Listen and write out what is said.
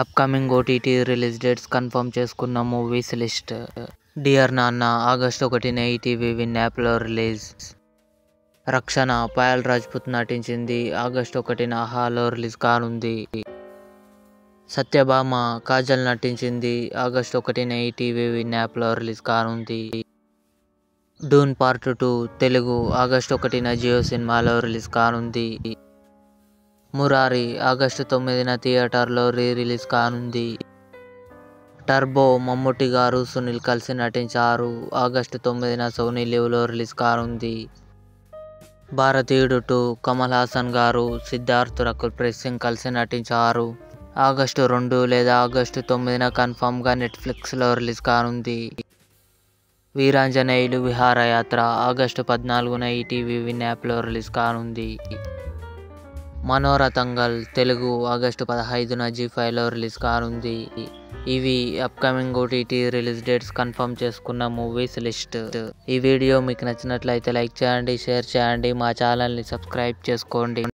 Upcoming OTT release dates confirm చేసుకున్న movies list. Dear నాన్న August 1న ETV win యాప్లో release. రక్షణ పాయల్ రాజ్పుత్ నటించింది. ఆగస్టు 1న ఆహాలో రిలీజ్ కానుంది. సత్యభామ కాజల్ నటించింది. ఆగస్టు 1న ఈటీవీ విన్ యాప్లో రిలీజ్ కానుంది. డూన్ పార్ట్ 2 తెలుగు ఆగస్టు 1న జియో సినిమాలో రిలీజ్ కానుంది. మురారి ఆగస్టు 9న థియేటర్లో రిలీజ్ కానుంది. టర్బో మమ్ముట్టి గారు సునీల్ కలిసి నటించారు. ఆగస్టు 9న సోనీ లివ్లో రిలీజ్ కానుంది. భారతీయుడు 2 కమల్ హాసన్ గారు, సిద్ధార్థ్, రకుల్ ప్రీత్ సింగ్ కలిసి నటించారు. ఆగస్టు 2 లేదా ఆగస్టు 9న కన్ఫర్మ్గా నెట్ఫ్లిక్స్లో రిలీజ్ కానుంది. వీరాంజనేయులు విహారయాత్ర ఆగస్టు 14న ఈటీవీ విన్ యాప్లో రిలీజ్ కానుంది. మనోరతంగల్ తెలుగు ఆగస్టు 15న జీ5లో రిలీజ్ కానుంది. ఇవి upcoming OTT release dates confirm చేసుకున్న మూవీస్ లిస్ట్. ఈ వీడియో మీకు నచ్చినట్లయితే లైక్ చేయండి, షేర్ చేయండి, మా ఛానల్ని సబ్స్క్రైబ్ చేసుకోండి.